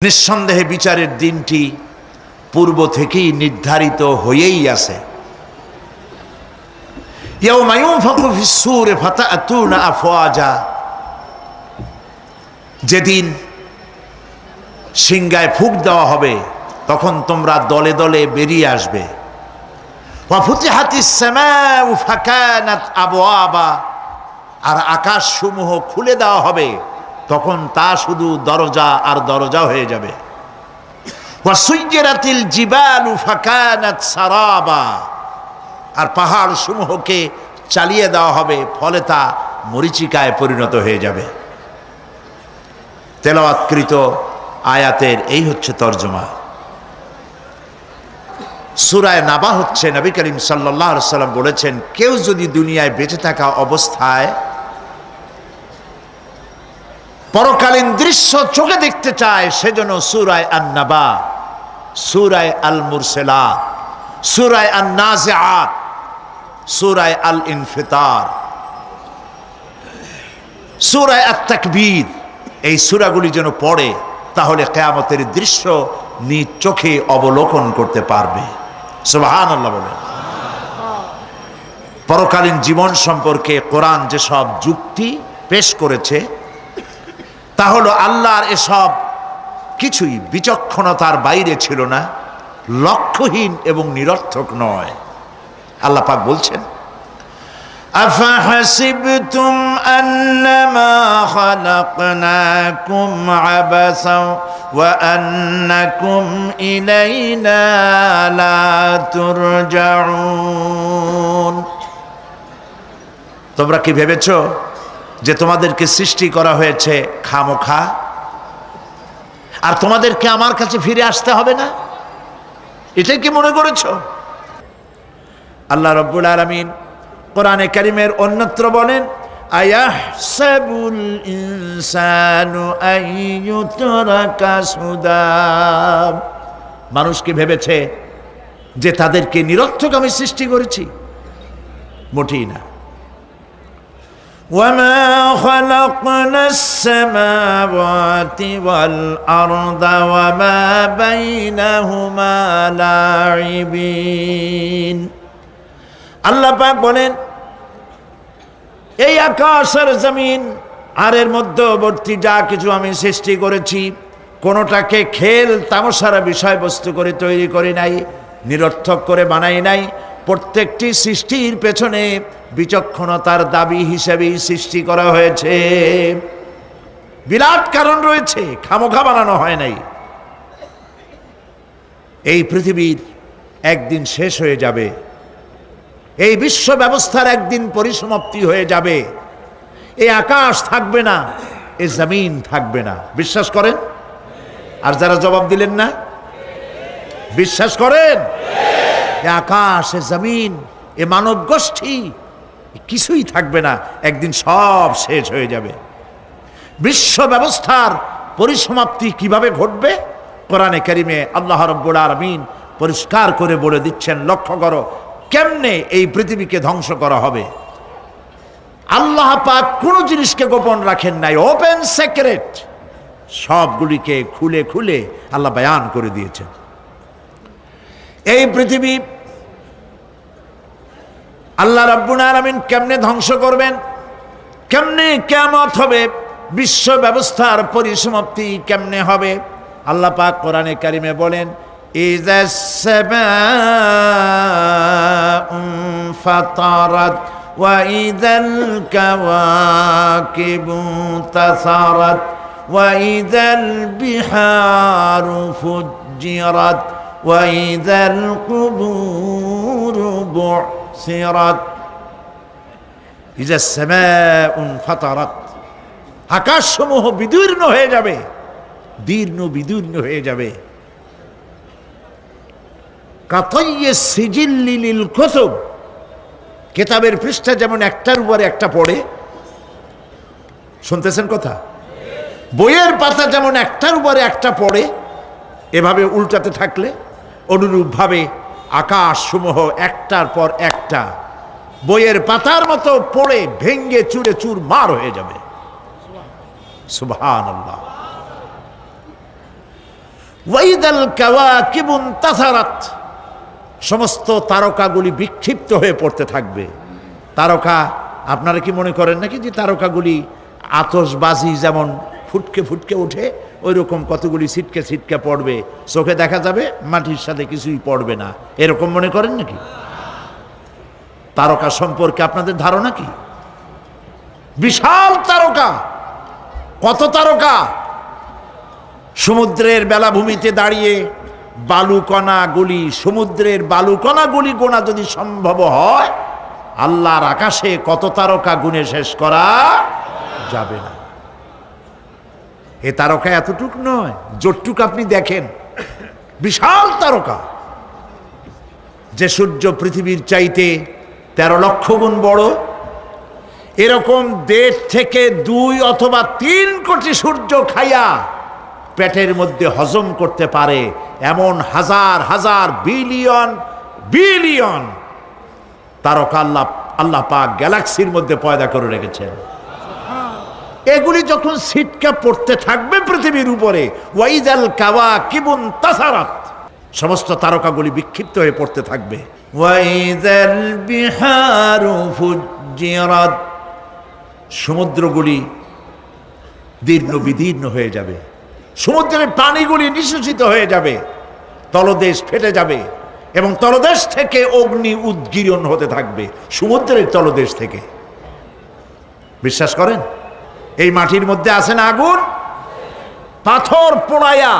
নিঃসন্দেহে বিচারের দিনটি পূর্ব থেকেই নির্ধারিত হয়েই আছে। ইয়াউমা ইউনফাখু ফিস-সূরি ফাতা'তুনা আফওয়াজা, যেদিন সিংহায় ফুঁক দেওয়া হবে তখন তোমরা দলে দলে বেরিয়ে আসবে। ওয়া ফুতিহাতিস সামাউ ফাকানাত আবওয়াবা, আর আকাশ সমূহ খুলে দেওয়া হবে তখন তা শুধু দরজা আর দরজা হয়ে যাবে। ওয়া সুয়্যিরাতিল জিবালু ফাকানাত সারাবা, আর পাহাড় সমূহকে চালিয়ে দেওয়া হবে ফলে তা মরীচিকায় পরিণত হয়ে যাবে। তেলাওয়াতকৃত আয়াতের এই হচ্ছে তরজমা। সূরা নাবা হচ্ছে নবী করিম সাল্লাল্লাহু আলাইহি ওয়াসাল্লাম বলেছেন, কেউ যদি দুনিয়ায় বেঁচে থাকা অবস্থায় পরকালীন দৃশ্য চোখে দেখতে চায় সেজন্য সূরা আন-নাবা, সূরা আল-মুরসালাত, সূরা আন-নাজিআত, সূরা আল-ইনফিতার, সূরা আত-তাকবীর, এই সূরাগুলি যেন পড়ে, তাহলে কিয়ামতের দৃশ্য নিজ চোখে অবলোকন করতে পারবে। সুবহানাল্লাহ বলেন। পরকালীন জীবন সম্পর্কে কোরআন যেসব যুক্তি পেশ করেছে তা হলো আল্লাহর এসব কিছুই বিচক্ষণতার বাইরে ছিল না, লক্ষ্যহীন এবং নিরর্থক নয়। আল্লাহ পাক বলছেন, আফাহাসিবতুম আন্নামা খালাকনাকুম আবাসা ওয়া আন্নাকুম ইলাইনা লা তুরজাউন। তোমরা কি ভেবেছো যে তোমাদেরকে সৃষ্টি করা হয়েছে খামোখা আর তোমাদেরকে আমার কাছে ফিরে আসতে হবে না? এটাই কি মনে করেছো? আল্লাহ রাব্বুল আলামিন কোরআনে কারীমের অন্যত্র বলেন, আয়াহসাবুল ইনসানু আইয়ুতরাকা সুদা। মানুষ কি ভেবেছে যে তাদেরকে নিরর্থক আমি সৃষ্টি করেছি? মোটেই না। وَمَا خَلَقْنَا السَّمَاوَاتِ وَالْأَرْضَ وَمَا بَيْنَهُمَا لَاعِبِينَ। আল্লাহ পাক বলেন, এই আকাশ আর জমিন আর এর মধ্যবর্তী যা কিছু আমি সৃষ্টি করেছি কোনোটাকে খেল তামাশার বিষয়বস্তু করে তৈরি করি নাই, নিরর্থক করে বানাই নাই। প্রত্যেকটি সৃষ্টির পেছনে বিচক্ষণতার দাবি হিসেবেই সৃষ্টি করা হয়েছে। বিরাট কারণ রয়েছে, খামোখা বানানো হয় নাই। এই পৃথিবীর একদিন শেষ হয়ে যাবে, এই বিশ্ব ব্যবস্থার একদিন পরিসমাপ্তি হয়ে যাবে। এই আকাশ থাকবে না, এই জমিন থাকবে না। বিশ্বাস করেন? আর যারা জবাব দিলেন না, বিশ্বাস করেন? এ আকাশ, এ জমিন, এ মানব গোষ্ঠী কিছুই থাকবে না, একদিন সব শেষ হয়ে যাবে। বিশ্ব ব্যবস্থার পরিসমাপ্তি কিভাবে ঘটবে? কোরআনে কারিমে আল্লাহ রাব্বুল আলামিন পরিষ্কার করে বলে দিচ্ছেন। লক্ষ্য করো কেমনে এই পৃথিবীকে ধ্বংস করা হবে। আল্লাহ পাক কোনো জিনিসকে গোপন রাখেন নাই, ওপেন সিক্রেট, সবগুলিকে খুলে খুলে আল্লাহ বয়ান করে দিয়েছেন। এই পৃথিবী আল্লাহ রাব্বুল আলামিন কেমনে ধ্বংস করবেন, কেমনে কিয়ামত হবে, বিশ্ব ব্যবস্থার পরিসমাপ্তি কেমনে হবে। আল্লাহ পাক কোরআনে কারিমে বলেন, ইযাস সামাউ ফাতারাত ওয়া ইযাল কাওয়াকিবু তাসারাত ওয়া ইযাল বিহারু ফুজ্জিরাত ওয়া ইযাল কুবুরু বু'সিরাত। ইযাস সামাউ ফাতারাত, আকাশসমূহ বিদীর্ণ হয়ে যাবে, বিদীর্ণ হয়ে যাবে। কাতাইয়িস সিজিল্লি লিল কুতুব, কিতাবের পৃষ্ঠা যেমন একটার উপরে একটা পড়ে, শুনতেছেন কথা? বইয়ের পাতা যেমন একটার উপরে একটা পড়ে, এভাবে উল্টাতে থাকলে অনুরূপভাবে আকাশসমূহ একটার পর একটা বইয়ের পাতার মতো পড়ে ভেঙ্গে চুরে চুরমার হয়ে যাবে। সুবহানাল্লাহ। ওয়াইদাল কাওয়াকিবু ইনতাসারাত, সমস্ত তারকাগুলি বিক্ষিপ্ত হয়ে পড়তে থাকবে। তারকা, আপনারা কি মনে করেন নাকি যে তারকাগুলি আতশবাজি যেমন ফুটকে ফুটকে ওঠে ওই রকম কতগুলি ছিটকে ছিটকে পড়বে, চোখে দেখা যাবে, মাটির সাথে কিছুই পড়বে না, এরকম মনে করেন নাকি? তারকা সম্পর্কে আপনাদের ধারণা কি? বিশাল তারকা, কত তারকা! সমুদ্রের বেলাভূমিতে দাঁড়িয়ে বালুকণাগুলি, সমুদ্রের বালুকণাগুলি গোনা যদি সম্ভব হয়, আল্লাহর আকাশে কত তারকা গুণে শেষ করা যাবে না। এ তারকা এতটুক নয়, যতটুক আপনি দেখেন বিশাল তারকা। যে সূর্য পৃথিবীর চাইতে 13 লক্ষ গুণ বড়, এরকম 1.5 থেকে 2 অথবা 3 কোটি সূর্য খাইয়া পেটের মধ্যে হজম করতে পারে এমন হাজার হাজার বিলিয়ন বিলিয়ন তারকা আল্লাহ পাক গ্যালাক্সির মধ্যে পয়দা করে রেখেছেন। এগুলি যখন ছিটকা পড়তে থাকবে পৃথিবীর উপরে, ওয়াইদাল কাওয়াকিবু ইনতাসারাত, সমস্ত তারকাগুলি বিক্ষিপ্ত হয়ে পড়তে থাকবে। ওয়াইদাল বিহারু ফুজ্জিরাত, সমুদ্রগুলি দীর্ণ বিদীর্ণ হয়ে যাবে, সমুদ্রের পানিগুলি নিঃশেষিত হয়ে যাবে, তলদেশ ফেটে যাবে এবং তলদেশ থেকে অগ্নি উদ্গীরণ হতে থাকবে, সমুদ্রের তলদেশ থেকে। বিশ্বাস করেন? এই মাটির মধ্যে আছে না আগুন, পাথর পোড়াইয়া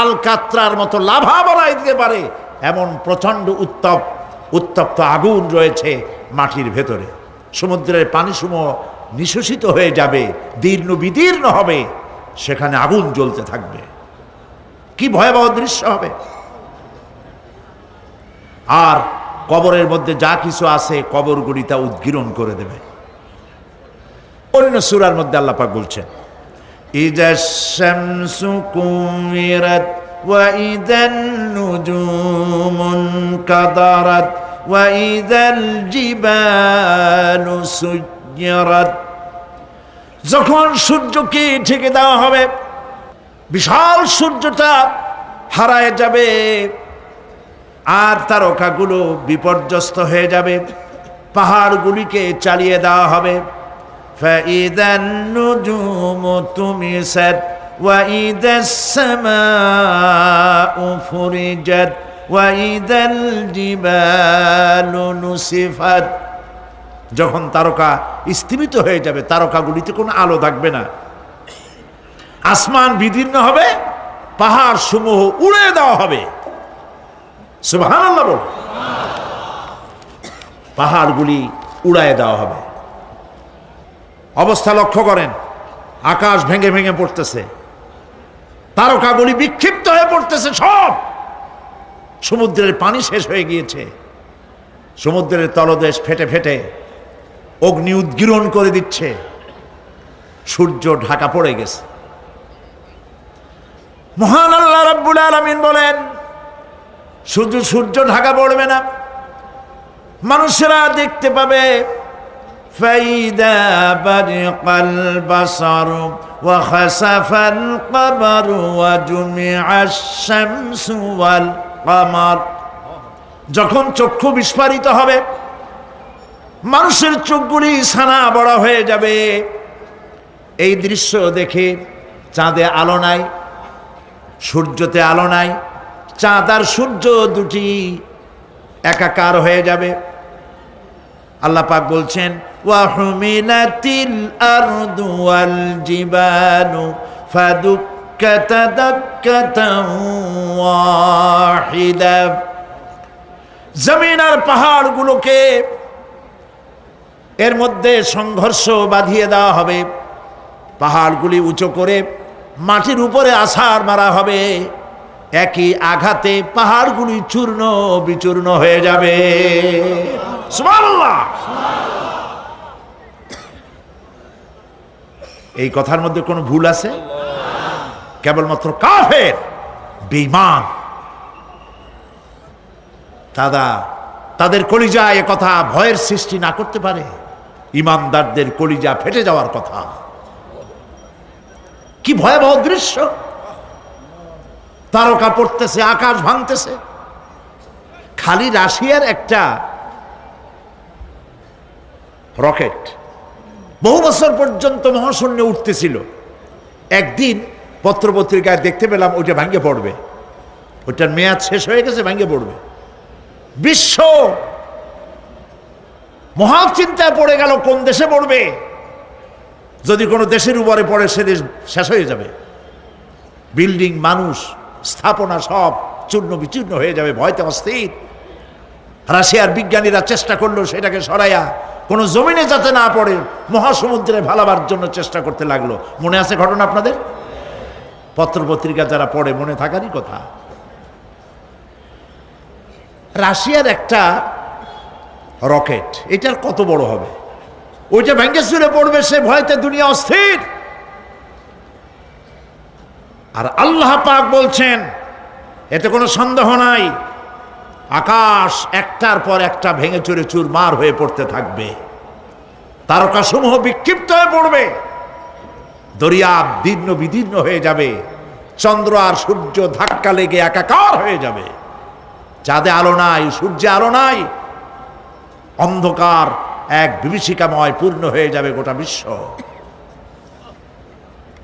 আলকাত্রার মতো লাভা বানাই দিতে পারে এমন প্রচন্ড উত্তপ্ত আগুন রয়েছে মাটির ভেতরে। সমুদ্রের পানিসমূহ নিঃশেষিত হয়ে যাবে, দীর্ণ বিদীর্ণ হবে, সেখানে আগুন জ্বলতে থাকবে। কি ভয়াবহ দৃশ্য হবে! আর কবরের মধ্যে যা কিছু আছে কবরগুলি তা উদ্গীরণ করে দেবে। অন্য সূরার মধ্যে আল্লাহ পাক বলছেন, ইযাশ শামসু কুমিরাত ওয়া ইযান নুজুমুন কাদারাত ওয়া ইযাল জিবালু সুজ্জিরাত, যখন সূর্যকে ঢেকে দেওয়া হবে, বিশাল সূর্যটা হারায় যাবে আর তারকাগুলো বিপর্যস্ত হয়ে যাবে, পাহাড়গুলিকে চালিয়ে দেওয়া হবে। ফাইদান নুজুমু তুমিসাত ওয়া ইদাস সামাউ ফুরিজাত ওয়া ইদাল জিবালু নুসিফাত, যখন তারকা স্থিমিত হয়ে যাবে, তারকাগুলিতে কোনো আলো থাকবে না, আসমান বিদীর্ণ হবে, পাহাড় সমূহ উড়িয়ে দেওয়া হবে। সুবহানাল্লাহ বল। পাহাড়গুলি উড়ায় দেওয়া হবে। অবস্থা লক্ষ্য করেন, আকাশ ভেঙে ভেঙে পড়তেছে, তারকাগুলি বিক্ষিপ্ত হয়ে পড়তেছে, সব সমুদ্রের পানি শেষ হয়ে গিয়েছে, সমুদ্রের তলদেশ ফেটে ফেটে অগ্নি উদ্গীরণ করে দিচ্ছে, সূর্য ঢাকা পড়ে গেছে। মহান আল্লাহ রাব্বুল আলামিন বলেন, শুধু সূর্য ঢাকা পড়বে না, মানুষেরা দেখতে পাবে ফাইদা বারিকাল বাসারু ওয়া খাসাফাল কমারু ওয়া জুমিআশ শামসু ওয়াল কমার, যখন চক্ষু বিস্ফারিত হবে, মানুষের চোখগুলি ছানা বড় হয়ে যাবে। এই দৃশ্য দেখে চাঁদে আলো নাই, সূর্যতে আলো নাই, চাঁদ আর সূর্য দুটি একাকার হয়ে যাবে। আল্লাহ পাক বলছেন, ওয়া হুমিলাতিল আরদু ওয়াল জিবালু ফাদুক্কাতা দাক্কাতান ওয়াহিদা, জমিন আর পাহাড়গুলোকে এর মধ্যে সংঘর্ষ বাঁধিয়ে দেওয়া হবে, পাহাড়গুলি উঁচু করে মাটির উপরে আছাড় মারা হবে, একই আঘাতে পাহাড়গুলি চূর্ণ বিচূর্ণ হয়ে যাবে। সুবহানাল্লাহ। এই কথার মধ্যে কোনো ভুল আছে? কেবলমাত্র কাফের, বেঈমান, তাদের কলিজায় এ কথা ভয়ের সৃষ্টি না করতে পারে। ইমানদারদের কলিজা ফেটে যাওয়ার কথা। কি ভয়াবহ দৃশ্য! তারকা পড়তেছে, আকাশ ভাঙতেছে। খালি রাশিয়ার একটা রকেট বহু বছর পর্যন্ত মহাশূন্যে উঠতেছিল। একদিন পত্রপত্রিকায় দেখতে পেলাম ওইটা ভাঙ্গে পড়বে, ওইটার মেয়াদ শেষ হয়ে গেছে, ভাঙ্গে পড়বে। বিশ্ব মহাচিন্তায় পড়ে গেল, কোন দেশে পড়বে? যদি কোনো দেশের উপরে পড়ে সে দেশ শেষ হয়ে যাবে, বিল্ডিং, মানুষ, স্থাপনা সব চূর্ণ বিচূর্ণ হয়ে যাবে, ভয়তে অস্থির। রাশিয়ার বিজ্ঞানীরা চেষ্টা করলো সেটাকে সরাইয়া কোনো জমিনে যাতে না পড়ে মহাসমুদ্রে ভালাবার জন্য চেষ্টা করতে লাগলো। মনে আছে ঘটনা আপনাদের? পত্রপত্রিকা যারা পড়ে মনে থাকারই কথা। রাশিয়ার একটা রকেট, এটার কত বড় হবে? ওইটা ভেঙে চুরে পড়বে, সে ভয়তে দুনিয়া অস্থির। আর আল্লাহ পাক বলছেন, এতে কোনো সন্দেহ নাই, আকাশ একটার পর একটা ভেঙে চুরে চুরমার হয়ে পড়তে থাকবে, তারকাসমূহ বিক্ষিপ্ত হয়ে পড়বে, দরিয়া দীর্ণ বিদীর্ণ হয়ে যাবে, চন্দ্র আর সূর্য ধাক্কা লেগে একাকার হয়ে যাবে, চাঁদে আলো নাই, সূর্যে আলো নাই, অন্ধকার এক বিভীষিকাময় পূর্ণ হয়ে যাবে গোটা বিশ্ব।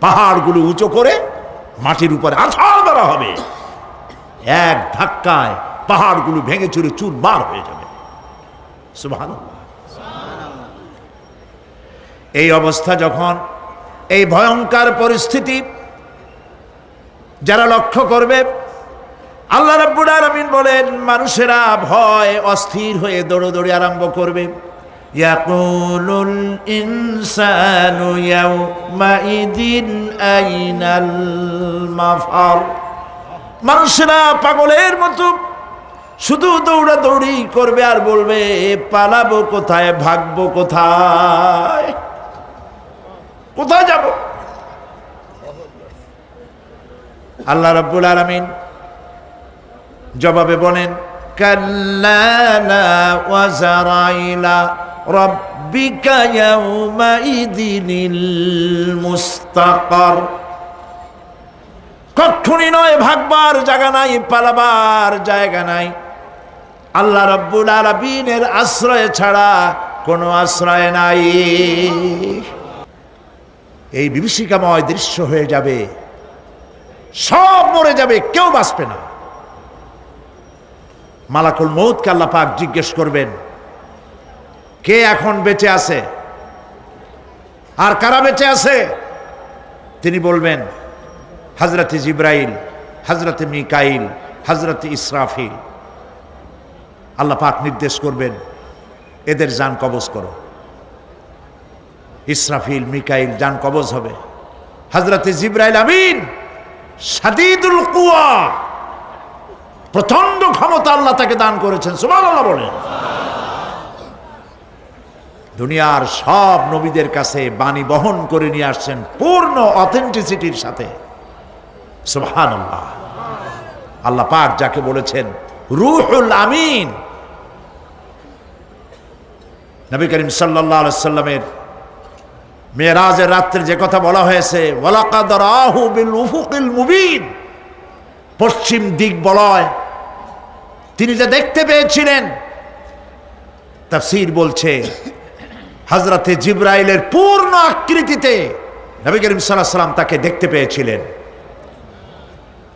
পাহাড়গুলো উঁচু করে মাটির উপরে আছাড় মারা হবে, এক ধাক্কায় পাহাড়গুলো ভেঙে চুরে চুরমার হয়ে যাবে। সুবহানাল্লাহ। এই অবস্থা যখন, এই ভয়ঙ্কর পরিস্থিতি যারা লক্ষ্য করবে, আল্লাহ রাব্বুল আলামিন বলেন মানুষেরা ভয় অস্থির হয়ে দৌড়াদৌড়ি আরম্ভ করবে। ইয়াকুলুল ইনসানু ইয়াউমাইদিন আইনাল মাফার। মানুষেরা পাগলের মতো শুধু দৌড়াদৌড়ি করবে আর বলবে পালাবো কোথায়, ভাগবো কোথায়, কোথায় যাব? আল্লাহ রাব্বুল আলামিন জবাবে বলেন কাল্লা লা ওয়াজারা ইলা রাব্বিকা ইয়াউমাইদিনিল মুস্তাকার। কখনই নয়, ভাগবার জায়গা নাই, পালাবার জায়গা নাই। আল্লাহ রাব্বুল আলামিনের আশ্রয় ছাড়া কোনো আশ্রয় নাই। এই বিভীষিকাময় দৃশ্য হয়ে যাবে, সব মরে যাবে, কেউ বাঁচবে না। মালাকুল মউতকে আল্লাহ পাক জিজ্ঞেস করবেন, কে এখন বেঁচে আছে আর কারা বেঁচে আছে? তিনি বলবেন হযরতে জিবরাইল, হযরতে মিকাইল, হযরতে ইসরাফিল। আল্লাহ পাক নির্দেশ করবেন এদের জান কবজ করো। ইসরাফিল, মিকাইল জান কবজ হবে। হযরতে জিবরাইল আমিন শাদীদুল কুওয়া, প্রচন্ড ক্ষমতা আল্লাহ তাকে দান করেছেন, সুবহানাল্লাহ বলেন। দুনিয়ার সব নবীদের কাছে বাণী বহন করে নিয়ে আসছেন পূর্ণ অথেন্টিসিটির সাথে, সুবহানাল্লাহ। আল্লাহ পাক যাকে বলেছেন রূহুল আমিন। নবী করিম সাল্লাল্লাহু আলাইহি সাল্লামের মেরাজের রাত্রে যে কথা বলা হয়েছে, ওয়ালাকাদ রাহু বিল উফুকিল মুবিন, পশ্চিম দিক বলয় তিনি যা দেখতে পেয়েছিলেন, তাফসীর বলছে হযরতে জিবরাইলের পূর্ণ আকৃতিতে নবী করিম সাল্লাল্লাহু আলাইহি সাল্লাম তাকে দেখতে পেয়েছিলেন।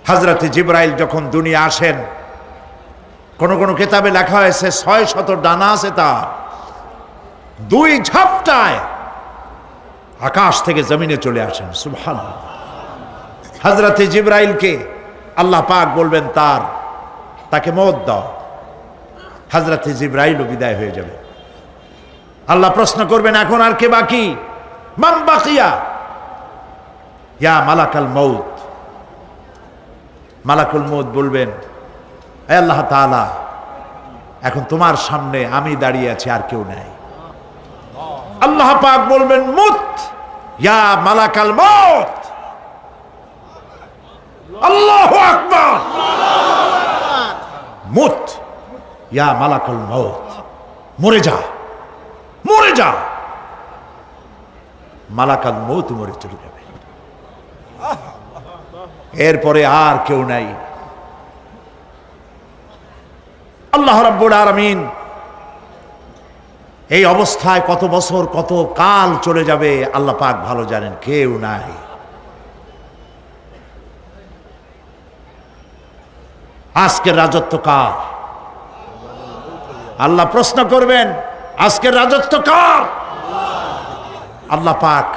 হযরতে জিবরাইল যখন দুনিয়া আসেন, কোন কোন কিতাবে লেখা হয়েছে 600 ডানা আছে তার, দুই ঝাপটায় আকাশ থেকে জমিনে চলে আসেন, সুবহানাল্লাহ। হযরতে জিবরাইলকে আল্লাহ পাক বলবেন তাকে মওত দাও, হযরতে জিবরাইলও বিদায় হয়ে যাবে। আল্লাহ প্রশ্ন করবেন এখন আর কে বাকি? মান বাকিয়া ইয়া মালাকাল মউত। মালাকুল মউত বলবেন হে আল্লাহ তাআলা, এখন তোমার সামনে আমি দাঁড়িয়ে আছি, আর কেউ নাই। আল্লাহ পাক বলবেন মুত ইয়া মালাকাল মউত। আল্লাহু আকবার। মুত ইয়া মালাকুল মউত, মরে যা, মরে যা। মালাকাল মউত মরে চলে যাবে। এরপরে আর কেউ নাই। আল্লাহ রাব্বুল আলামিন এই অবস্থায় কত বছর কত কাল চলে যাবে আল্লাহ পাক ভালো জানেন, কেউ নাই। আজকের রাজত্ব কার? আল্লাহ প্রশ্ন করবেন, আজকের রাজত্ব কার? আল্লাহ পাক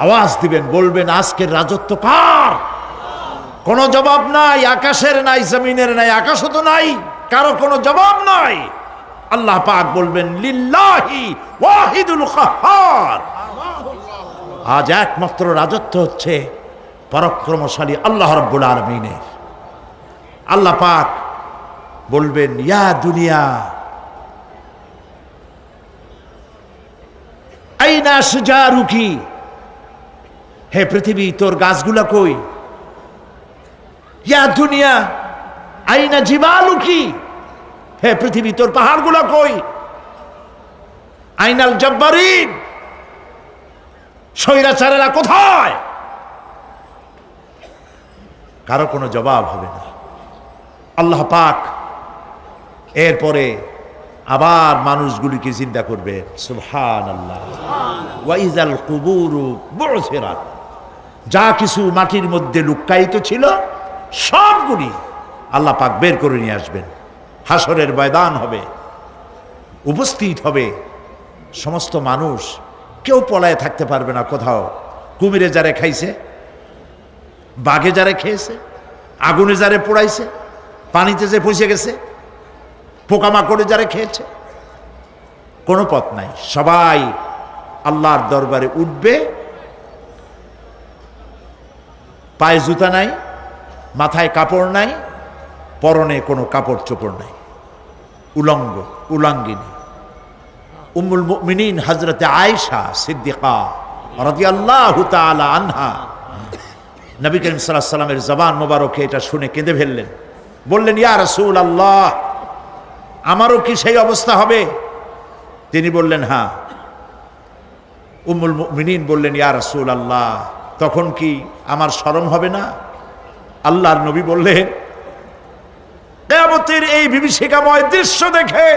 আওয়াজ দিবেন, বলবেন আজকের রাজত্ব কার? কোনো জবাব নাই, আকাশের নাই, জমিনের নাই, আকাশও তো নাই, কারো কোনো জবাব নাই। আল্লাহ পাক বলবেন লিল্লাহি ওয়াহিদুল কাহ্হার। আজ একমাত্র রাজত্ব হচ্ছে পরাক্রমশালী আল্লাহ রাব্বুল আলামিনের। আল্লাহ পাক বলবেন ইয়া দুনিয়া আইনা শুজারুকি, হে পৃথিবী তোর গাছগুলা কই? ইয়া দুনিয়া আইনা জিবালুকি, হে পৃথিবী তোর পাহাড়গুলা কই? আইনাল জব্বারিন, স্বৈরাচারেরা কোথায়? কারো কোনো জবাব হবে না। আল্লাহ পাক এরপরে আবার মানুষগুলিকে চিন্তা করবে, সুবহানাল্লাহ, ওয়া ইযাল কুবুরু বু'সিরাত, যা কিছু মাটির মধ্যে লুক্কায়িত ছিল সবগুলি আল্লাহ পাক বের করে নিয়ে আসবেন। হাসরের ময়দান হবে, উপস্থিত হবে সমস্ত মানুষ, কেউ পলায় থাকতে পারবে না কোথাও। কুমিরে যারে খাইছে, বাঘে যারে খেয়েছে, আগুনে যারে পোড়াইছে, পানিতে যে পচে গেছে, পোকামাকড়ে যারা খেয়েছে, কোনো পথ নাই। সবাই আল্লাহর দরবারে উঠবে, পায়ে জুতা নাই, মাথায় কাপড় নাই, পরনে কোনো কাপড় চোপড় নাই, উলঙ্গ উলাঙ্গিনী। উম্মুল মুমিনিন হযরতে আয়েশা সিদ্দিকা রাদিয়াল্লাহু তাআলা আনহা, নবী করিম সাল্লাল্লাহু আলাইহি ওয়াসাল্লামের জবান মোবারকে এটা শুনে কেঁদে ফেললেন, বললেন ইয়া রাসূলুল্লাহ, আমারও কি সেই অবস্থা হবে? তিনি বললেন হ্যাঁ। উম্মুল মুমিনিন বললেন ইয়া রাসূলুল্লাহ, তখন কি আমার শরম হবে না? আল্লাহর নবী বললেন কিয়ামতের এই বিভীষিকাময় দৃশ্য দেখে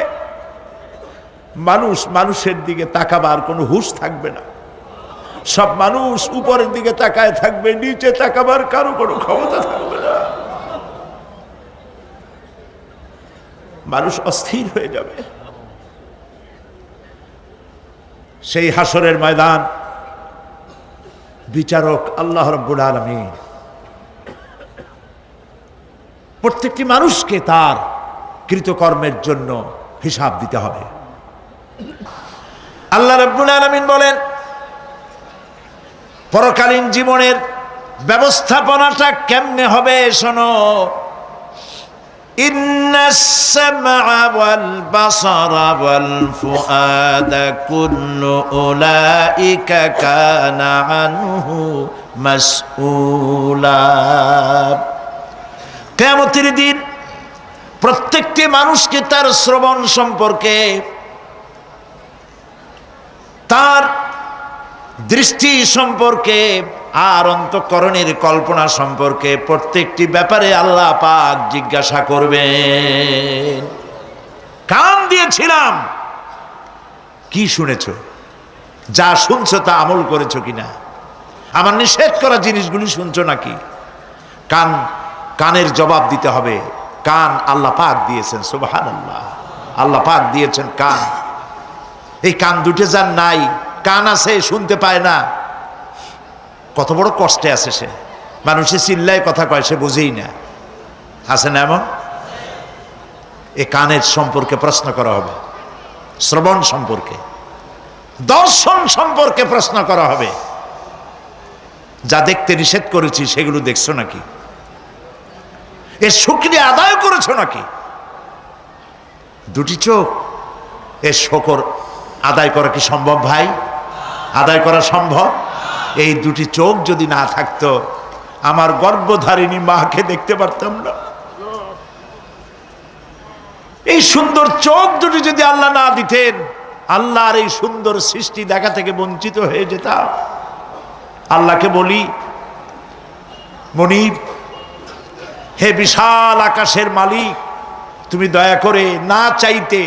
মানুষ মানুষের দিকে তাকাবার কোনো হুঁশ থাকবে না। সব মানুষ উপরের দিকে তাকায় থাকবে, নিচে তাকাবার কারো কোনো ক্ষমতা থাকবে না। মানুষ অস্থির হয়ে যাবে। সেই হাসরের ময়দান, বিচারক আল্লাহ রাব্বুল আলামিন প্রত্যেকটি মানুষকে তার কৃতকর্মের জন্য হিসাব দিতে হবে। আল্লাহ রাব্বুল আলামিন বলেন পরকালীন জীবনের ব্যবস্থাপনাটা কেমনে হবে শোনো। ইন্নাস সামআ ওয়াল বাসারা ওয়াল ফুআদা কুল্লু উলাইকা কানা আনহু মাসউলা। কিয়ামতের দিন প্রত্যেকটি মানুষকে তার শ্রবণ সম্পর্কে, তার দৃষ্টি সম্পর্কে, আর অন্তঃকরণের কল্পনা সম্পর্কে প্রত্যেকটি ব্যাপারে আল্লাহ পাক জিজ্ঞাসা করবেন। কান দিয়েছিলাম, কি শুনেছ? যা শুনছো তা আমল করেছো কিনা? আমার নিষেধ করা জিনিসগুলি শুনছো নাকি? কানের জবাব দিতে হবে। কান আল্লাহ পাক দিয়েছেন, সুবহানাল্লাহ, আল্লাহ পাক দিয়েছেন কান। এই কান দুটো যার নাই, কান আছে শুনতে পায় না, কত বড় কষ্টে আছে সে। মানুষে চিল্লায় কথা কয়, সে বুঝেই না। আছে না এমন? এই কানের সম্পর্কে প্রশ্ন করা হবে, শ্রবণ সম্পর্কে, দর্শন সম্পর্কে প্রশ্ন করা হবে। যা দেখতে নিষেধ করেছি সেগুলো দেখছো নাকি? এর শুকরিয়া আদায় করেছো নাকি? দুটি চোখ, এর শুকর আদায় করা কি সম্ভব ভাই? আদায় করা সম্ভব? এই দুটি চোখ যদি না থাকতো আমার গর্ভধারিণী মাকে দেখতে পারতাম না। এই সুন্দর চোখ দুটি যদি আল্লাহ না দিতেন, আল্লাহর এই সুন্দর সৃষ্টি দেখা থেকে বঞ্চিত হয়ে যেতাম। আল্লাহকে বলি মনিব, হে বিশাল আকাশের মালিক, তুমি দয়া করে না চাইতে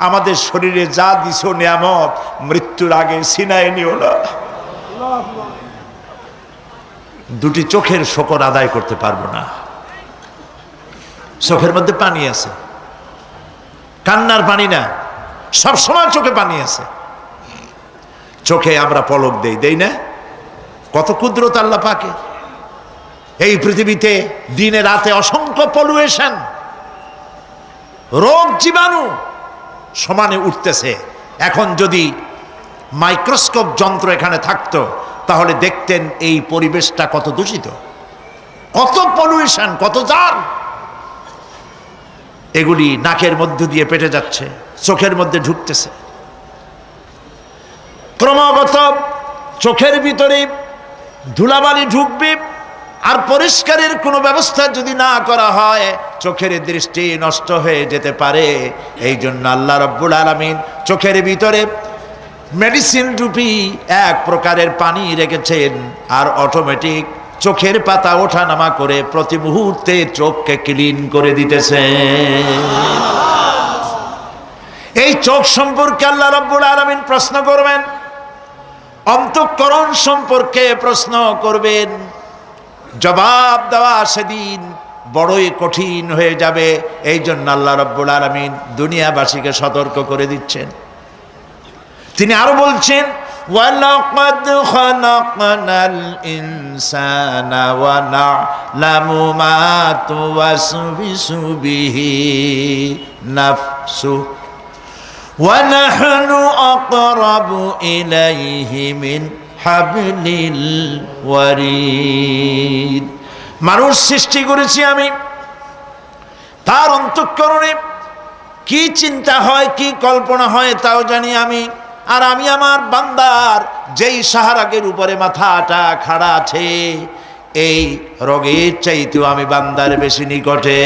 আমাদের শরীরে যা দিছো নিয়ামত মৃত্যুর আগে ছিনায় নিও না। দুটি চোখের শকর আদায় করতে পারবো না। চোখের মধ্যে পানি আছে, কান্নার পানি না, সবসময় চোখে পানি আছে। চোখে আমরা পলক দেই না? কত কুদরত আল্লাহ পাকে। এই পৃথিবীতে দিনে রাতে অসংখ্য পলুয়েশন, রোগ জীবাণু সমানে উঠতেছে। এখন যদি মাইক্রোস্কোপ যন্ত্র এখানে থাকতো তাহলে দেখতেন এই পরিবেশটা কত দূষিত, কত পলুয়েশন, কত জার। এগুলি নাকের মধ্য দিয়ে পেটে যাচ্ছে, চোখের মধ্যে ঢুকতেছে, ক্রমাগত চোখের ভিতরে ধুলাবালি ঢুকবে। আর পরিষ্কারের কোনো ব্যবস্থা যদি না করা হয় চোখের দৃষ্টি নষ্ট হয়ে যেতে পারে। এই জন্য আল্লাহ রাব্বুল আলামিন চোখের ভিতরে মেডিসিন রূপী এক প্রকারের পানি রেখেছেন, আর অটোমেটিক চোখের পাতা ওঠানামা করে প্রতি মুহূর্তে চোখকে ক্লিন করে দিতেছে। এই চোখ সম্পর্কে আল্লাহ রাব্বুল আলামিন প্রশ্ন করবেন, অন্তঃকরণ সম্পর্কে প্রশ্ন করবেন। জবাব দেওয়া সেদিন বড়ই কঠিন হয়ে যাবে। এই জন্য আল্লাহ রাব্বুল আলামিন দুনিয়াবাসীকে সতর্ক করে দিচ্ছেন। তিনি আরো বলছেন, ওয়ালাকাদ খালাকনাল ইনসানা ওয়া না'লামু মা তুওয়াসবিসু বিহি নাফসু ওয়া নাহনু আকরাবু ইলাইহি মিন হাবলিল ওয়ারিদ। মানুষ সৃষ্টি করেছি আমি, তার অন্তঃকরণে কি চিন্তা হয়, কি কল্পনা হয় তাও জানি আমি। আর আমি আমার বান্দার যেই সাহারাগের উপরে মাথাটা খাড়া আছে, এই রোগের চাইতেও আমি বান্দার বেশি নিকটে।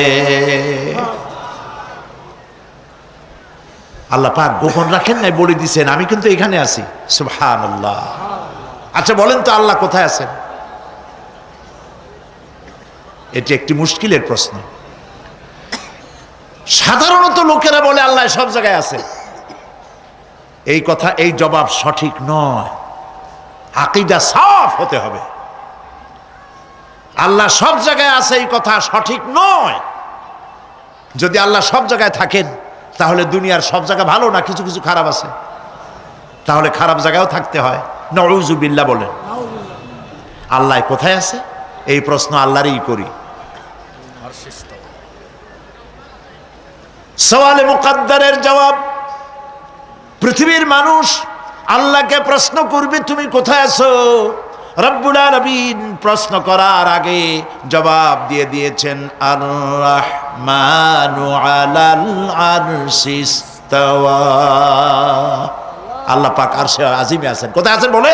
আল্লাহ পাক গোপন রাখেন নাই, বলে দিছেন আমি কিন্তু এখানে আছি। সুবহানাল্লাহ। আচ্ছা বলেন তো আল্লাহ কোথায় আছেন? এটি একটি মুশকিলের প্রশ্ন। সাধারণত লোকেরা বলে আল্লাহ সব জায়গায় আছে। এই কথা, এই জবাব সঠিক নয়। আকীদা সাফ হতে হবে। আল্লাহ সব জায়গায় আছে এই কথা সঠিক নয়। যদি আল্লাহ সব জায়গায় থাকেন তাহলে দুনিয়ার সব জায়গা ভালো না, কিছু কিছু খারাপ আছে। তাহলে খারাপ জায়গায়ও থাকতে হয়। নাউযুবিল্লাহ বলেন। আল্লাহ কোথায় আছে এই প্রশ্ন আল্লাহরই করি। সওয়ালে মুকাদ্দারের জবাব, পৃথিবীর মানুষ আল্লাহকে প্রশ্ন করবে তুমি কোথায় আছো। রব্বুল আলামিন প্রশ্ন করার আগে জবাব দিয়ে দিয়েছেন, আর রাহমানু আলাল আরশি ইস্তাওয়া। আল্লাহ পাক আরশে আজিমে আছেন। কোথায় আছেন বলে?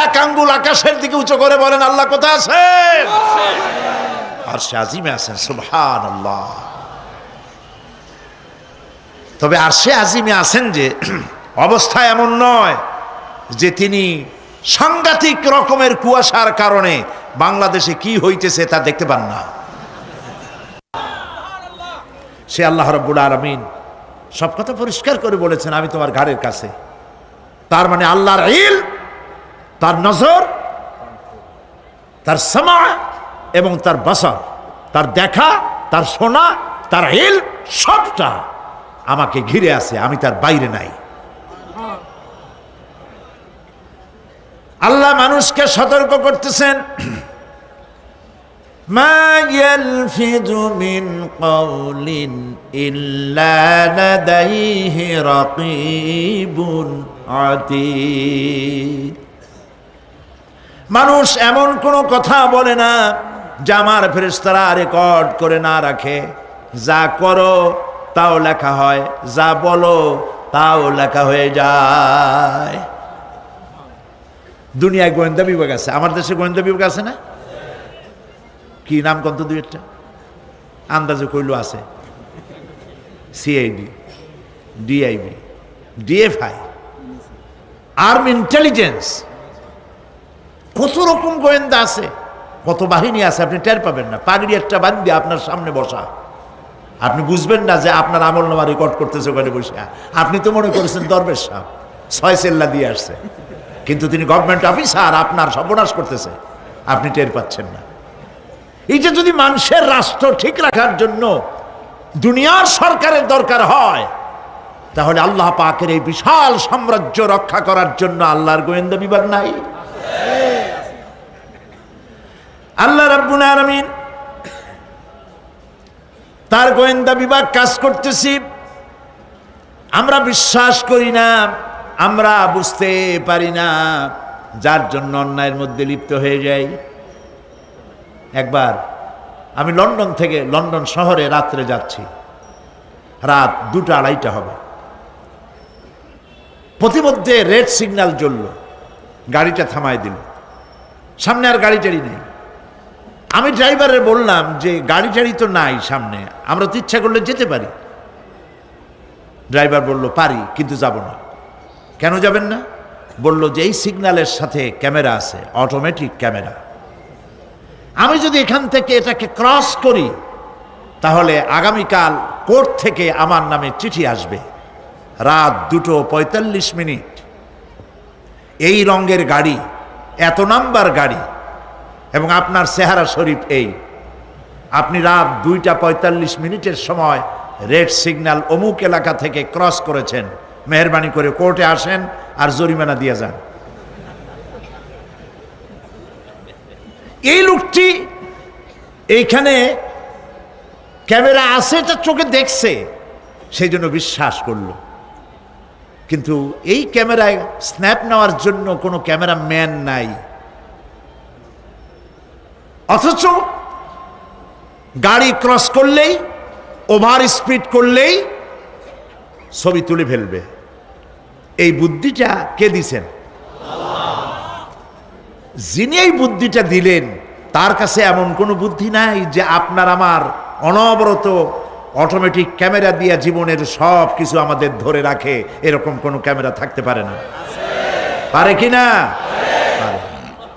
এক আঙ্গুল আকাশের দিকে উঁচু করে বলেন আল্লাহ কোথায় আছেন? আরশে আজিমে আছেন। সুবহানাল্লাহ। তবে আরশে আজিমে আছেন যে অবস্থা এমন নয় যে তিনি সাংঘাতিক রকমের কুয়াশার কারণে বাংলাদেশে কি হইতেছে তা দেখতে পান না। সে আল্লাহ রাব্বুল আলামিন সব কথা পরিষ্কার করে বলেছেন, আমি তোমার ঘাড়ের কাছে। তার মানে আল্লাহর ইলম, তার নজর, তার সামা এবং তার বসর, তার দেখা, তার শোনা, তার ইলম সবটা আমাকে ঘিরে আছে, আমি তার বাইরে নাই। আল্লাহ মানুষকে সতর্ক করতেছেন, মা ইয়ালফিযু মিন কাওলিন ইল্লা লাদাইহি রাকীবুন আতীদ। মানুষ এমন কোনো কথা বলে না যা আমার ফেরেশতারা রেকর্ড করে না রাখে। যা করো তাও লেখা হয়, যা বলো তাও লেখা হয়ে যায়। দুনিয়ায় গোয়েন্দা বিভাগ আছে, আমার দেশে গোয়েন্দা বিভাগ আছে না? কি নাম কত দুই একটা আন্দাজে কইলো আছে। CID, DIB, DFI, army intelligence, কত রকম গোয়েন্দা আছে। কত বাহিনী আছে আপনি টের পাবেন না। পাগড়ি একটা বান্ধি আপনার সামনে বসা, আপনি বুঝবেন না যে আপনার আমলনামা রেকর্ড করতেছে ওখানে বসে। আপনি তো মনে করেছেন দরবেশ সাহেব 6 সেল্লা দিয়ে আসছে, কিন্তু তিনি গভর্নমেন্ট অফিসার, আপনার সর্বনাশ করতেছে, আপনি টের পাচ্ছেন না। এই যে যদি মানুষের রাষ্ট্র ঠিক রাখার জন্য দুনিয়ার সরকারের দরকার হয়, তাহলে আল্লাহ পাকের এই বিশাল সাম্রাজ্য রক্ষা করার জন্য আল্লাহর গোয়েন্দা বিভাগ নাই? আল্লাহ রাব্বুল আলামিন তার গোয়েন্দা বিভাগ কাজ করতেছি, আমরা বিশ্বাস করি না, আমরা বুঝতে পারি না, যার জন্য অন্যায়ের মধ্যে লিপ্ত হয়ে যাই। একবার আমি লন্ডন শহরে রাত্রে যাচ্ছি, রাত 2টা-2:30 হবে। প্রতিমধ্যে রেড সিগন্যাল জ্বলল, গাড়িটা থামাই দিল, সামনে আর গাড়ি টাড়ি নেই। আমি ড্রাইভারের বললাম যে গাড়ি টাড়ি তো নাই সামনে, আমরা তো ইচ্ছা করলে যেতে পারি। ড্রাইভার বলল পারি, কিন্তু যাব না। কেন যাবেন না? বলল যে এই সিগন্যালের সাথে ক্যামেরা আছে, অটোমেটিক ক্যামেরা। আমি যদি এখান থেকে এটাকে ক্রস করি, তাহলে আগামীকাল কোর্ট থেকে আমার নামে চিঠি আসবে। রাত 2:45, এই রঙের গাড়ি, এত নাম্বার গাড়ি, এবং আপনার চেহারা শরীফ এই, আপনি রাত 2:45 সময় রেড সিগন্যাল অমুক এলাকা থেকে ক্রস করেছেন, মেহরবানি করে কোর্টে আসেন আর জরিমানা দিয়ে যান। এই লোকটি এইখানে ক্যামেরা আছে, এটা চোখে দেখছে, সেই জন্য বিশ্বাস করলো। কিন্তু এই ক্যামেরায় স্ন্যাপ নেওয়ার জন্য কোনো ক্যামেরা ম্যান নাই, অথচ গাড়ি ক্রস করলেই, ওভার স্পিড করলেই ছবি তুলে ফেলবে। এই বুদ্ধিটা কে দিছেন? যিনি এই বুদ্ধিটা দিলেন, তার কাছে এমন কোনো বুদ্ধি নাই যে আপনার আমার অনবরত অটোমেটিক ক্যামেরা দিয়ে জীবনের সব কিছু আমাদের ধরে রাখে, এরকম কোনো ক্যামেরা থাকতে পারে না? পারে কি না?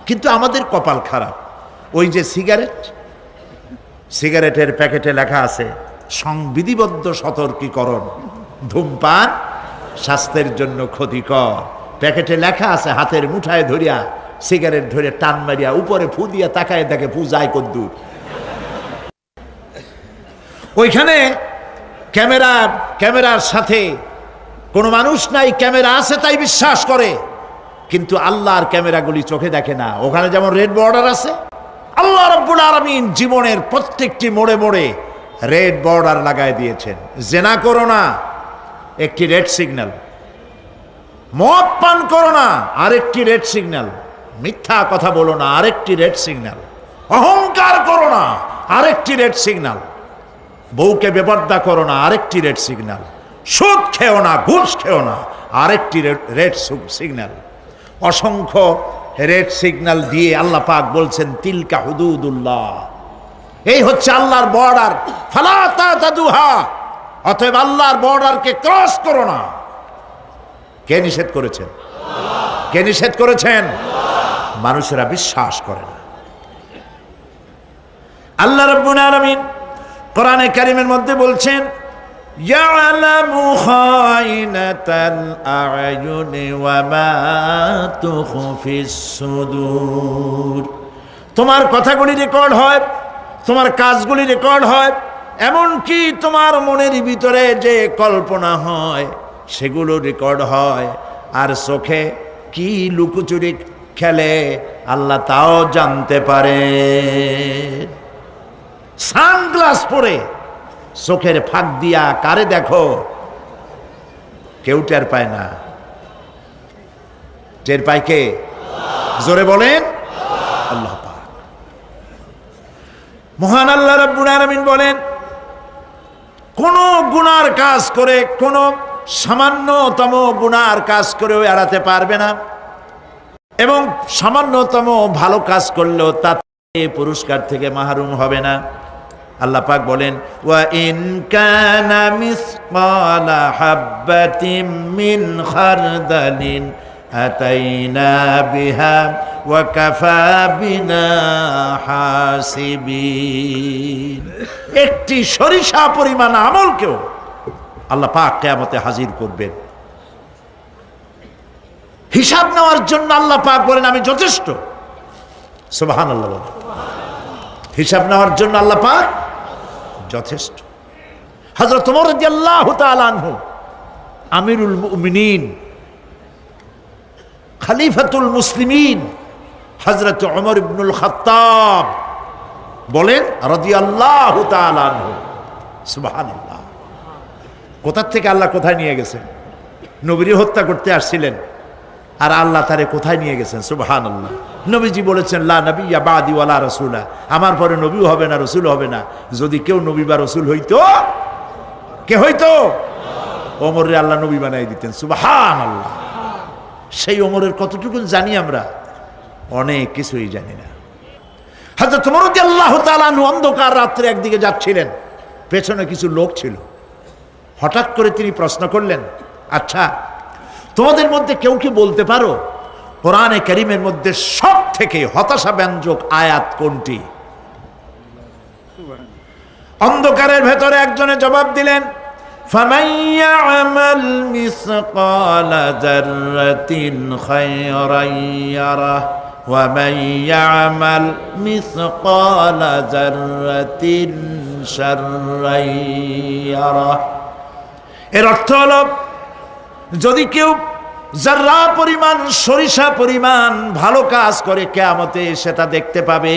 কিন্তু আমাদের কপাল খারাপ। ওই যে সিগারেটের প্যাকেটে লেখা আছে সংবিধিবদ্ধ সতর্কীকরণ, ধূমপান স্বাস্থ্যের জন্য ক্ষতিকর। প্যাকেটে লেখা আছে, হাতের মুঠায় ধরিয়া সিগারেট ধরে টান মারিয়া উপরে ফু দিয়া তাকায় দেখে ফু যায় কদ্দূর। ওইখানে ক্যামেরার সাথে কোনো মানুষ নাই, ক্যামেরা আছে তাই বিশ্বাস করে, কিন্তু আল্লাহর ক্যামেরাগুলি চোখে দেখে না। ওখানে যেমন রেড বর্ডার আছে, আল্লাহ রাব্বুল আলামিন জীবনের প্রত্যেকটি মোড়ে মোড়ে রেড বর্ডার লাগায় দিয়েছেন। জেনা করো না, একটি রেড সিগন্যাল। মদ পান করো না, আরেকটি রেড সিগন্যাল। মিথ্যা কথা বলো না, আরেকটি রেড সিগন্যাল। অহংকার করো না, আরেকটি রেড সিগন্যাল। বউকে বেপর্দা করো না, আরেকটি রেড সিগন্যাল। সুদ খেও না, ঘুষ খেও না, আরেকটি রেড সিগন্যাল। অসংখ্য রেড সিগন্যাল দিয়ে আল্লাহ পাক বলছেন তিলকা হুদুদুল্লাহ, এই হচ্ছে আল্লাহর বর্ডার, ফালা তাতাদুহা, অতএব আল্লাহর বর্ডারকে ক্রস করো না। কে নিষেধ করেছেন? কে নিষেধ করেছেন? মানুষেরা বিশ্বাস করে না। আল্লাহ রাব্বুল আলামিন কোরআনে কারীমের মধ্যে বলছেন ইয়ালামু খায়িনাতাল আ'য়ুনি ওয়া মা তুখফিস সুদূর। তোমার কথাগুলি রেকর্ড হয়, তোমার কাজগুলি রেকর্ড হয়, এমনকি তোমার মনের ভিতরে যে কল্পনা হয় সেগুলো রেকর্ড হয়। আর চোখে কি লুকোচুরি খেলে আল্লাহ তাও জানতে পারে। সানগ্লাস পরে চোখের ফাঁক দিয়া কারে দেখো, কেউ টের পায় না। টের পায় কে? জোরে বলেন আল্লাহ পাক। মহান আল্লাহ রাব্বুল আলামিন বলেন, কোন গুনার কাজ করে, কোন সামান্যতম গুনার কাজ করেও এড়াতে পারবে না, এবং সামান্যতম ভালো কাজ করলেও তাতে পুরস্কার থেকে মাহরুম হবে না। আল্লাহ পাক বলেন ওয়া ইন কানা মিসকালা হাববাতিন মিন খারদালিন আতাইনা বিহা ওয়া কাফা বিনা হাসিবিন। একটি সরিষা পরিমাণ আমলকেও আল্লাহ পাক কিয়ামতে হাজির করবেন। হিসাব নেওয়ার জন্য আল্লাহ পাক বলেন আমি যথেষ্ট। সুবহানাল্লাহ বলেন। হিসাব নেওয়ার জন্য আল্লাহ পাক যথেষ্ট। হযরত ওমর রাদিয়াল্লাহু তাআলা আনহু আমিরুল মুমিনিন, খলিফাতুল মুসলিমিন হযরত ওমর ইবনুল খাত্তাব বলেন রাদিয়াল্লাহু তাআলা আনহু, সুবহানাল্লাহ। কোথা থেকে আল্লাহ কোথায় নিয়ে গেছেন? নবীকে হত্যা করতে আসছিলেন, আর আল্লাহ তারে কোথায় নিয়ে গেছেন? সুবহানাল্লাহ। নবীজি বলেছেন লা নবিয়্যা বাদি ওয়ালা রাসূলা, আমার পরে নবীও হবে না, রাসূল হবে না। যদি কেউ নবী বা রাসূল হইতো, কে হইতো? ওমরে আল্লাহ নবী বানাই দিতেন। সুবহানাল্লাহ। সেই ওমরের কতটুকু জানি আমরা? অনেক কিছুই জানি না। হযরত ওমর রাদিয়াল্লাহু তাআলা আনহু অন্ধকার রাত্রে একদিকে যাচ্ছিলেন, পেছনে কিছু লোক ছিল। হঠাৎ করে তিনি প্রশ্ন করলেন, আচ্ছা তোমাদের মধ্যে কেউ কি বলতে পারো কোরআনে কারীমের মধ্যে সব থেকে হতাশাব্যঞ্জক আয়াত কোনটি? অন্ধকারের ভেতরে একজনে জবাব দিলেন, ফামান ইয়ামাল মিসকালা যাররাতিন খায়রান ইয়ারাহ ওয়া মান ইয়ামাল মিসকালা যাররাতিন শাররান ইয়ারাহ। এর অর্থ হলো, যদি কেউ যারা পরিমাণ সরিষা পরিমাণ ভালো কাজ করে কিয়ামতে সেটা দেখতে পাবে,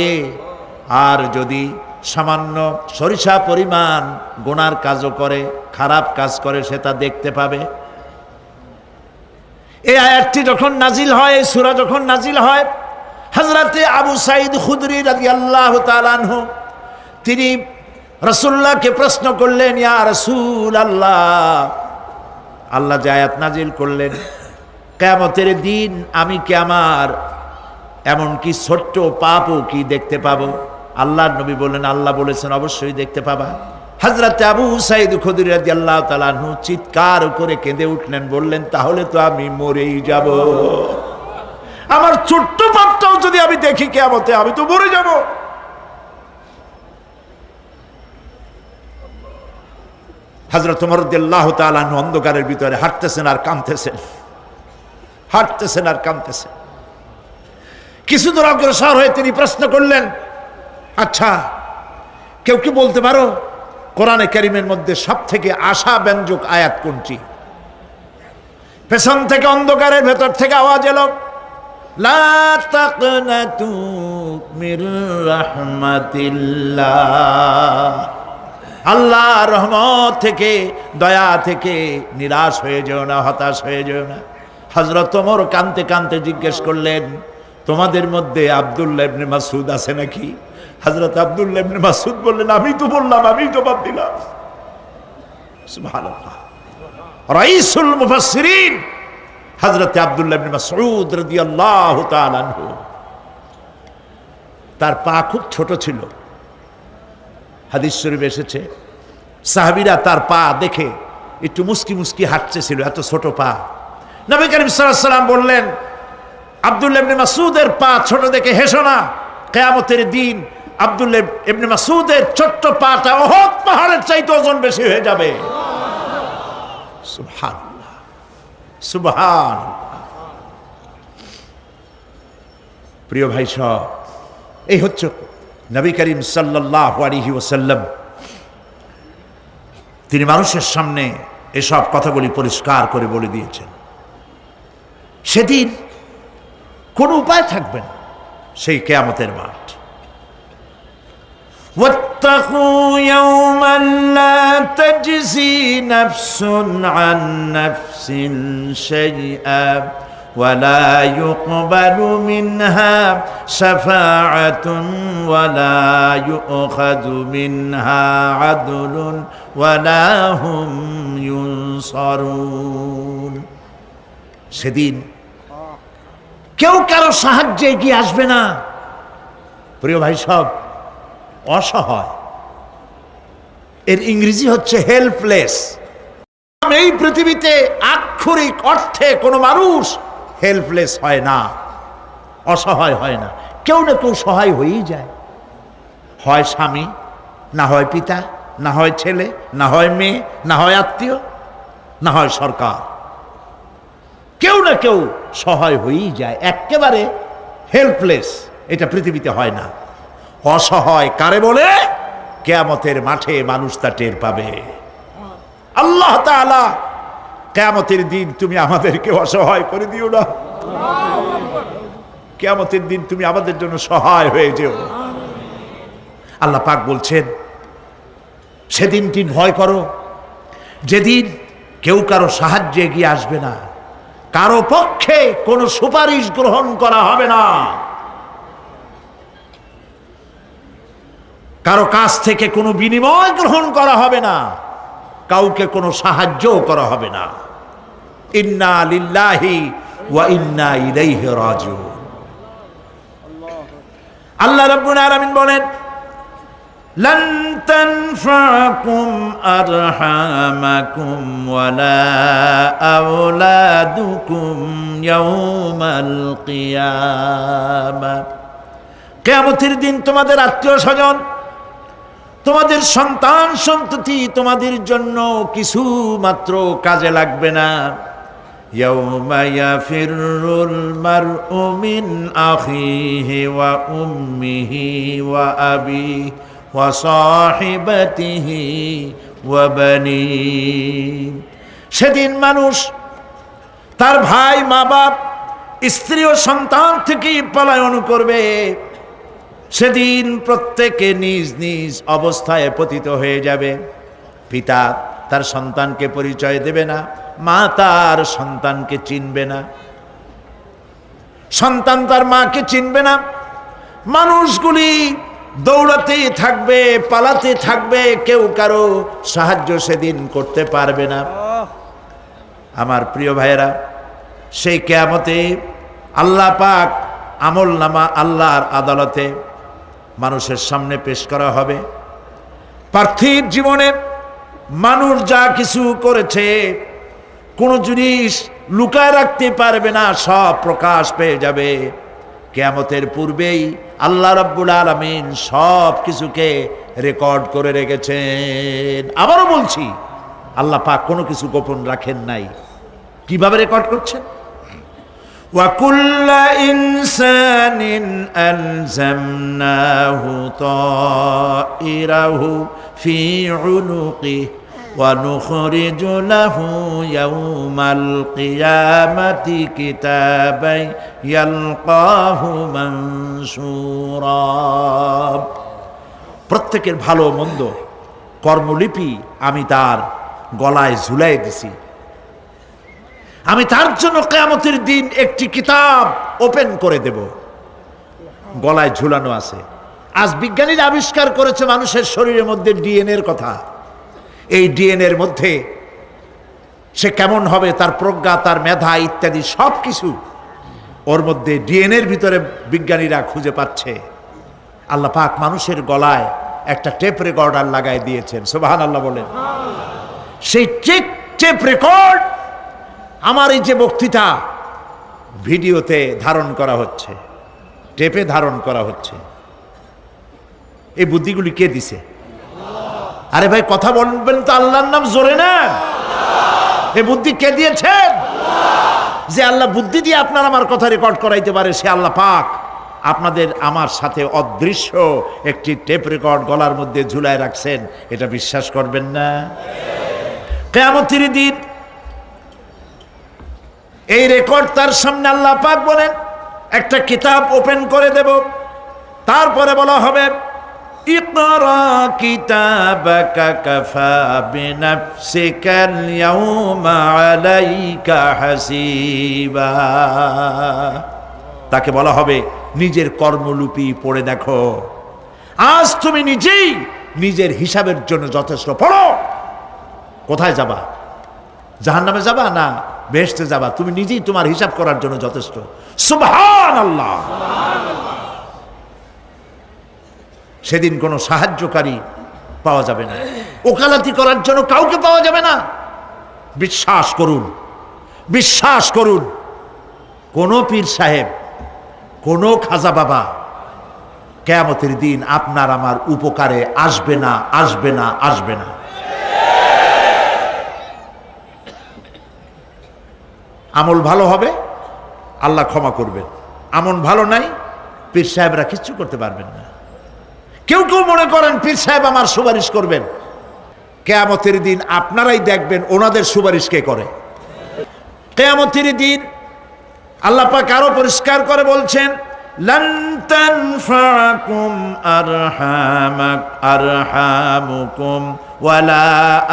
আর যদি সামান্য সরিষা পরিমাণ গুনার কাজও করে, খারাপ কাজ করে, সেটা দেখতে পাবে। এই আয়াতটি যখন নাজিল হয়, এই সূরা যখন নাজিল হয়, হযরতে আবু সাঈদ খুদরি রাদিয়াল্লাহু তাআলা আনহু তিনি রাসূলুল্লাহকে প্রশ্ন করলেন, ইয়া রাসূলাল্লাহ, আল্লাহ যে আয়াত নাজিল করলেন কিয়ামতের দিন আমি কি আমার এমনকি ছোট্ট পাপও কি দেখতে পাবো? আল্লাহর নবী বললেন, আল্লাহ বলেছেন অবশ্যই দেখতে পাবা। হযরত আবু সাঈদ খুদরি রাদিয়াল্লাহু তাআলা আনহু চিৎকার করে কেঁদে উঠলেন, বললেন তাহলে তো আমি মরেই যাব। আমার ছোট্ট পাপটাও যদি আমি দেখি কিয়ামতে, আমি তো মরে যাব। হযরত ওমর রাদিয়াল্লাহু তাআলা আনহু অন্ধকারের ভিতরে হাঁটতেছেন আর কাঁদতেছেন, হাঁটতেছেন আর কাঁদতেছেন। কিছু দূর অগ্রসর হয়ে তিনি প্রশ্ন করলেন, আচ্ছা কেউ কি বলতে পারো কোরআনে কারীমের মধ্যে সব থেকে আশাব্যঞ্জক আয়াত কোনটি? পেছন থেকে অন্ধকারের ভেতর থেকে আওয়াজ এলো, লা তাকনাতু মির রাহমাতিল্লাহ, আল্লাহর রহমত থেকে, দয়া থেকে নিরাশ হয়ে যেও না, হতাশ হয়ে যেও না। হযরত ওমর কাঁদতে কাঁদতে জিজ্ঞেস করলেন, তোমাদের মধ্যে আব্দুল্লাহ ইবনে মাসউদ আছে নাকি? হযরত আব্দুল্লাহ ইবনে মাসউদ বললেন, আমি তো বললাম, আমি জবাব দিলাম। সুবহানাল্লাহ। রাইসুল মুফাসসিরিন হযরত আব্দুল্লাহ ইবনে মাসউদ রাদিয়াল্লাহু তাআলা আনহু, তার পা খুব ছোট ছিল। হাদিস শরীফে এসেছে সাহাবীরা তার পা দেখে একটু মুস্কি মুস্কি হাঁটতেছিল, এত ছোট পা। নবী করিম সাল্লাল্লাহু আলাইহি ওয়াসাল্লাম বললেন, আব্দুল্লাহ ইবনে মাসউদের পা ছোট দেখে হেসো না, কিয়ামতের দিন আব্দুল্লাহ ইবনে মাসউদের ছোট্ট পাটা উহুদ পাহাড়ের চাইতে ওজন বেশি হয়ে যাবে। সুবহানাল্লাহ, সুবহানাল্লাহ। প্রিয় ভাই সব, এই হচ্ছে নবী করিম সাল্লাল্লাহু আলাইহি ওয়াসাল্লাম। তিনি মানুষের সামনে এসব কথাগুলি পরিষ্কার করে বলে দিয়েছেন। সেদিন কোনো উপায় থাকবে না, সেই কিয়ামতের মাঠ। واتقوا يوما لا تجزي نفس عن نفس شيئا ولا يقبل منها شفاعة ولا يؤخذ منها عدل ولا هم ينصرون। সেদিন কেউ কারো সাহায্যে এগিয়ে আসবে না। প্রিয় ভাই সব, অসহায়, এর ইংরেজি হচ্ছে হেল্পলেস। এই পৃথিবীতে আক্ষরিক অর্থে কোনো মানুষ হেল্পলেস হয় না, অসহায় হয় না। কেউ না কেউ সহায় হয়েই যায়, হয় স্বামী, না হয় পিতা, না হয় ছেলে, না হয় মেয়ে, না হয় আত্মীয়, না হয় সরকার। কেউ না কেউ সহায় হয়েই যায়। একেবারে হেল্পলেস এটা পৃথিবীতে হয় না। অসহায় কারে বলে? কিয়ামতের মাঠে মানুষ তা টের পাবে। আল্লাহ তাআলা কিয়ামতের দিন তুমি আমাদেরকে অসহায় করে দিও না। কিয়ামতের দিন তুমি আমাদের জন্য সহায় হয়ে যেও। আল্লাহ পাক বলছেন, সেদিনটি ভয় করো যেদিন কেউ কারো সাহায্যে এগিয়ে আসবে না, কারো পক্ষে কোনো সুপারিশ গ্রহণ করা হবে না, কারো কাছ থেকে কোনো বিনিময় গ্রহণ করা হবে না, কাউকে কোনো সাহায্যও করা হবে না। ইন্না লিল্লাহি ওয়া ইন্না ইলাইহি রাজিউন। আল্লাহ রাব্বুল আলামিন বলেন, লান তানফাকুম আরহামাকুম ওয়ালা আওলাদুকুম ইয়াউমাল কিয়ামাহ। কিয়ামতের দিন তোমাদের আত্মীয় স্বজন, তোমাদের সন্তান সন্ততি তোমাদের জন্য কিছু মাত্র কাজে লাগবে না। ইয়াউমা ইয়াফিরুল মারউ মিন আখিহি ওয়া উম্মিহি ওয়া আবিহি ওয়া সাহিবাতিহি ওয়া বানিহি। সেদিন মানুষ তার ভাই, মা বাপ, স্ত্রী ও সন্তান থেকে পলায়ন করবে। সেদিন প্রত্যেকে নিজ নিজ অবস্থায় পতিত হয়ে যাবে। পিতা তার সন্তানকে পরিচয় দেবে না, মা তার সন্তানকে চিনবে না, সন্তান তার মাকে চিনবে না। মানুষগুলি দৌড়াতে থাকবে, পালাতে থাকবে, কেউ কারো সাহায্য সেদিন করতে পারবে না। আমার প্রিয় ভাইয়েরা, সেই কিয়ামতে আল্লাহ পাক আমল নামা আল্লাহর আদালতে মানুষের সামনে পেশ করা হবে। পার্থিব জীবনে মানুষ যা কিছু করেছে কোনো জিনিস লুকায় রাখতে পারবে না, সব প্রকাশ পেয়ে যাবে। কিয়ামতের পূর্বেই আল্লাহ রাব্বুল আলামিন সব কিছুকে রেকর্ড করে রেখেছেন। আবারও বলছি, আল্লাহ পাক কোনো কিছু গোপন রাখেন নাই। কিভাবে রেকর্ড করছেন? وَكُلَّ إِنسَانٍ أَلْزَمْنَاهُ طَائِرَهُ فِي عُنُقِهِ وَنُخْرِجُ لَهُ يَوْمَ الْقِيَامَةِ كِتَابًا يَلْقَاهُ مَنشُورًا। প্রত্যেকের ভালো মন্দ কর্মলিপি আমি তার গলায় ঝুলাই দিছি। আমি তার জন্য কিয়ামতের দিন একটি কিতাব ওপেন করে দেব, গলায় ঝুলানো আছে। আজ বিজ্ঞানীরা আবিষ্কার করেছে মানুষের শরীরের মধ্যে ডিএনএর কথা। এই ডিএনএর মধ্যে সে কেমন হবে, তার প্রজ্ঞা, তার মেধা ইত্যাদি সব কিছু ওর মধ্যে ডিএনএর ভিতরে বিজ্ঞানীরা খুঁজে পাচ্ছে। আল্লাহ পাক মানুষের গলায় একটা টেপ রেকর্ডার লাগাই দিয়েছেন। সুবহানাল্লাহ বলেন। সেই টেপ রেকর্ড আমার এই যে বক্তৃতা ভিডিওতে ধারণ করা হচ্ছে, টেপে ধারণ করা হচ্ছে, এই বুদ্ধিগুলি কে দিছে? আরে ভাই কথা বলবেন তো, আল্লাহর নাম জোরে না। এই বুদ্ধি কে দিয়েছেন? যে আল্লাহ বুদ্ধি দিয়ে আপনার আমার কথা রেকর্ড করাইতে পারে, সে আল্লাহ পাক আপনাদের আমার সাথে অদৃশ্য একটি টেপ রেকর্ড গলার মধ্যে ঝুলায় রাখছেন। এটা বিশ্বাস করবেন না? কিয়ামতের দিন এই রেকর্ড তার সামনে আল্লাহ পাক বলেন একটা কিতাব ওপেন করে দেব। তারপরে বলা হবে, ইকরা কিতাবাকা কাফা বিনাফসিকাল ইয়াউমা আলাইকা হাসিবা। তাকে বলা হবে, নিজের কর্মলিপি পড়ে দেখো, আজ তুমি নিজেই নিজের হিসাবের জন্য যথেষ্ট। পড়ো। কোথায় যাবা? জাহান্নামে যাবা না বেহেশতে যাবা? তুমি নিজেই তোমার হিসাব করার জন্য যথেষ্ট। সুবহানাল্লাহ। সেদিন কোনো সাহায্যকারী পাওয়া যাবে না, ওকালতি করার জন্য কাউকে পাওয়া যাবে না। বিশ্বাস করুন, বিশ্বাস করুন, কোনো পীর সাহেব, কোনো খাজা বাবা কিয়ামতের দিন আপনার আমার উপকারে আসবে না, আসবে না, আসবে না। আমল ভালো হবে, আল্লাহ ক্ষমা করবেন। আমল ভালো নাই, পীর সাহেবরা কিচ্ছু করতে পারবেন না। কেউ কেউ মনে করেন পীর সাহেব আমার সুপারিশ করবেন। কিয়ামতের দিন আপনারাই দেখবেন ওনাদের সুপারিশ কে করে। কিয়ামতের দিন আল্লাহ পাক আরো পরিষ্কার করে বলছেন, লান তানফাকুম আরহামুকুম ওয়ালা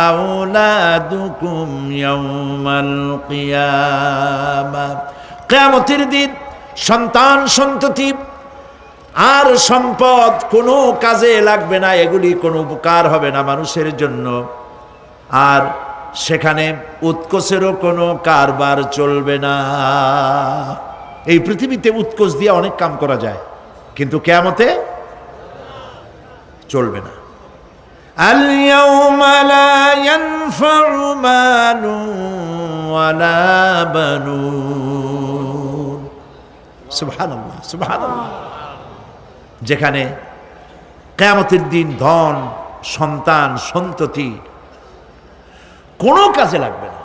আওলাদুকুম ইয়াউমাল কিয়ামা। কিয়ামতের দিন সন্তান সন্ততি আর সম্পদ কোনো কাজে লাগবে না, এগুলি কোনো উপকার হবে না মানুষের জন্য। আর সেখানে উৎকোচেরও কোনো কারবার চলবে না। এই পৃথিবীতে উৎকোচ দিয়ে অনেক কাম করা যায়, কিন্তু কিয়ামতে চলবে না। আল ইয়াউমা লা ইয়ানফাউ মালুন ওয়ালা বানুন। সুবহানাল্লাহ, সুবহানাল্লাহ। যেখানে কিয়ামতের দিন ধন, সন্তান, সন্ততি কোনো কাজে লাগবে না।